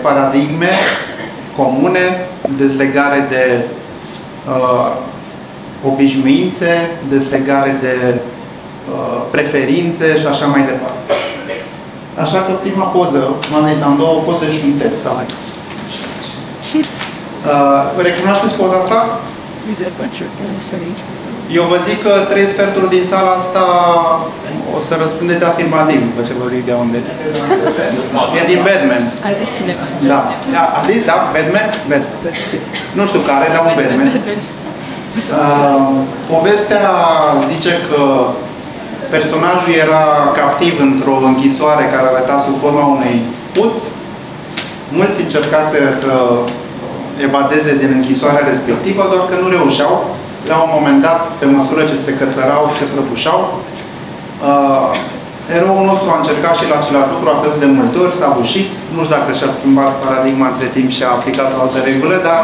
paradigme comune, dezlegare de obișnuințe, dezlegare de preferințe și așa mai departe. Așa că prima poză, am două poze și un text. Recunoașteți poza asta? Eu vă zic că 3 sferturi din sala asta o să răspundeți afirmativ după ce vă zic de unde este. E din Batman. A zis cineva. Da. A zis, da? Batman? Nu știu care, dar un Batman. Povestea zice că personajul era captiv într-o închisoare care arăta sub forma unei puți. Mulți încercaseră să evadeze din închisoarea respectivă, doar că nu reușeau. La un moment dat, pe măsură ce se cățărau, se prăbușau. Eroul nostru a încercat și la același lucru, a căzut de multe ori, s-a bușit. Nu știu dacă și-a schimbat paradigma între timp și a aplicat o altă regulă, dar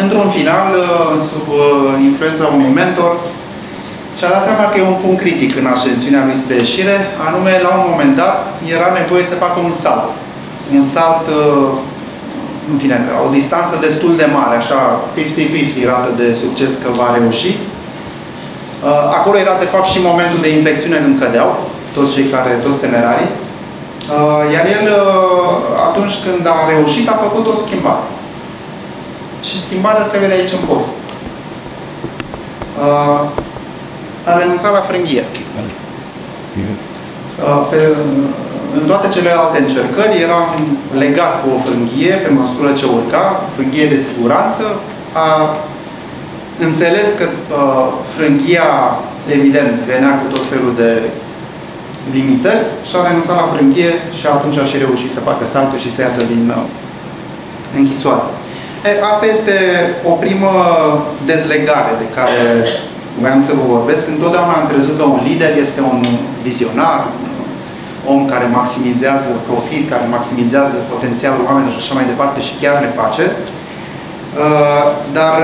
într-un final, sub influența unui mentor, și-a dat seama că e un punct critic în ascensiunea lui spre ieșire, anume, la un moment dat, era nevoie să facă un salt. Un salt, în fine, o distanță destul de mare, așa, 50-50 rată de succes că va reuși. Acolo era, de fapt, și momentul de inflexiune când cădeau, toți temerarii. Iar el, atunci când a reușit, a făcut o schimbare. Și schimbarea se vede aici în post. A renunțat la frânghie. În toate celelalte încercări era legat cu o frânghie pe măsură ce urca, frânghie de siguranță. A înțeles că frânghia, evident, venea cu tot felul de limitări și a renunțat la frânghie și atunci a și reușit să facă saltul și să iasă din închisoare. Asta este o primă dezlegare de care voiam să vă vorbesc. Întotdeauna am crezut că un lider este un vizionar, om care maximizează profit, care maximizează potențialul oamenilor și așa mai departe și chiar le face. Dar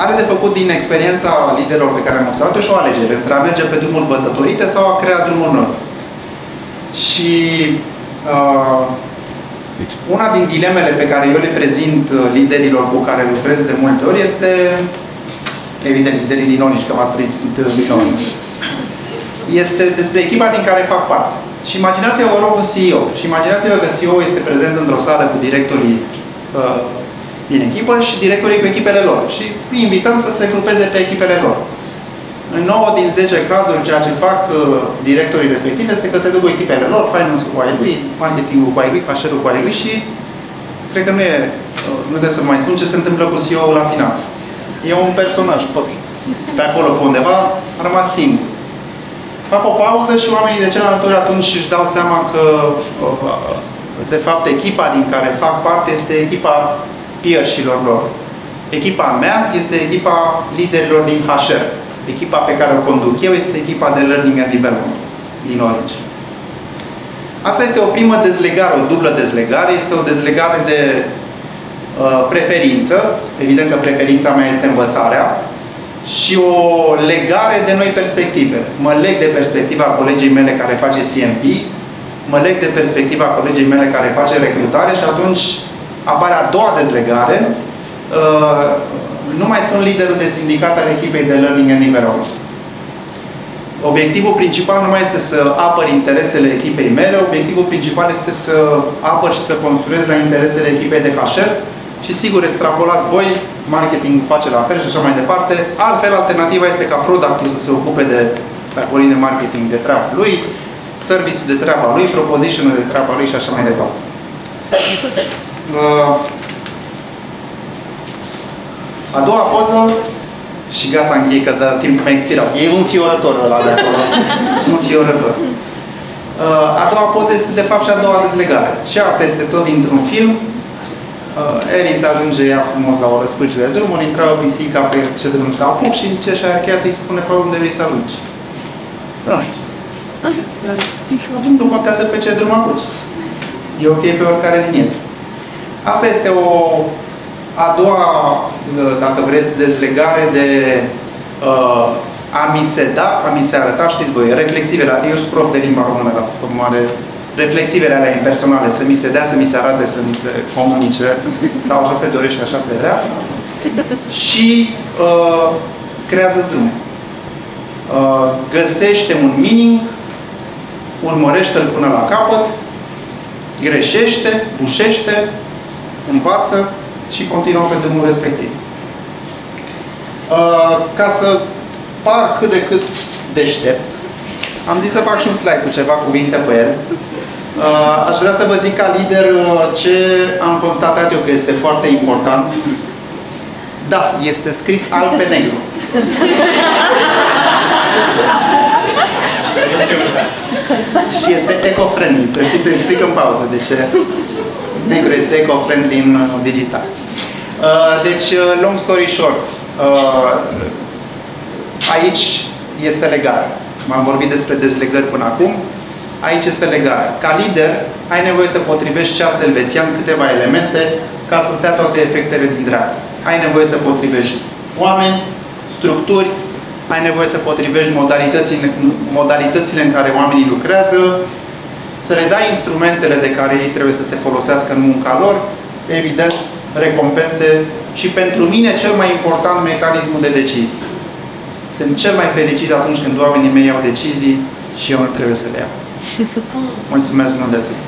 are de făcut din experiența liderilor pe care am observat-o și o alegere între a merge pe drumuri bătătorite sau a crea drumuri noi. Și una din dilemele pe care eu le prezint liderilor cu care lucrez de multe ori este, evident, liderii din Onici, că v-ați prezint din Onici, este despre echipa din care fac parte. Și imaginați-vă, vă rog, un CEO. Și imaginați-vă că CEO este prezent într-o sală cu directorii din echipă și directorii cu echipele lor. Și îi invităm să se grupeze pe echipele lor. În 9 din 10 cazuri, ceea ce fac directorii respectivi este că se duc cu echipele lor, finance-ul cu ai lui, marketing-ul cu ai lui, HR-ul cu ai lui și cred că nu trebuie să mai spun ce se întâmplă cu CEO-ul la final. E un personaj, pe acolo, pe undeva, a rămas singur. Fac o pauză și oamenii de celălalt ori atunci își dau seama că, de fapt, echipa din care fac parte este echipa peer-șilor lor. Echipa mea este echipa liderilor din HR. Echipa pe care o conduc eu este echipa de Learning and Development din Orange. Asta este o primă dezlegare, o dublă dezlegare. Este o dezlegare de preferință. Evident că preferința mea este învățarea. Și o legare de noi perspective. Mă leg de perspectiva colegii mele care face CMP, mă leg de perspectiva colegii mele care face recrutare și atunci apare a doua dezlegare. Nu mai sunt liderul de sindicat al echipei de Learning and Development. Obiectivul principal nu mai este să apăr interesele echipei mele, obiectivul principal este să apăr și să construiesc la interesele echipei de HR. Și sigur, extrapolați voi, marketing face la fel și așa mai departe. Altfel, alternativa este ca product-ul să se ocupe de parcurind de marketing de treaba lui, service-ul de treaba lui, proposition-ul de treaba lui și așa mai departe. A doua poză, și gata, închei, că timpul mi-a expirat. E un fiorător ăla de acolo. Un fiorător. A doua poză este, de fapt, și a doua dezlegare. Și asta este tot dintr-un film. Ellie se ajunge ea frumos la o răscruce de drum, îl întreabă pisica pe ce drum să apuc și ce și-a încheiat îi spune pe unde vrei să ajungi. Nu știu. Nu contează pe ce drum apuci. E ok pe oricare din ele. Asta este a doua, dacă vreți, dezlegare de a mi se da, a mi se arăta, știți voi, reflexive. Eu sunt prof de limba română la formare reflexivele alea impersonale, să mi se dea, să mi se arate, să mi se comunice, sau așa se dorește, așa se vrea. Și creează drum. Găsește un meaning, urmărește-l până la capăt, greșește, bușește, învață și continuă pe drumul respectiv. Ca să par cât de cât deștept, am zis să fac și un slide cu ceva cuvinte pe el. Aș vrea să vă zic ca lider ce am constatat eu că este foarte important. Da, este scris alb pe negru. Și este eco-friendly. Să știți, îi explic în pauză de ce negru este eco-friendly în digital. Deci, long story short, aici este legal. M-am vorbit despre dezlegări până acum. Aici este legal. Ca lider, ai nevoie să potrivești ceas elvețian câteva elemente ca să-ți dea toate efectele din dreapta. Ai nevoie să potrivești oameni, structuri, ai nevoie să potrivești modalitățile în care oamenii lucrează, să le dai instrumentele de care ei trebuie să se folosească în munca lor, evident, recompense și pentru mine cel mai important mecanismul de decizii. Sunt cel mai fericit atunci când oamenii mei iau decizii și eu nu trebuie să le iau. Mulțumesc mult de tot!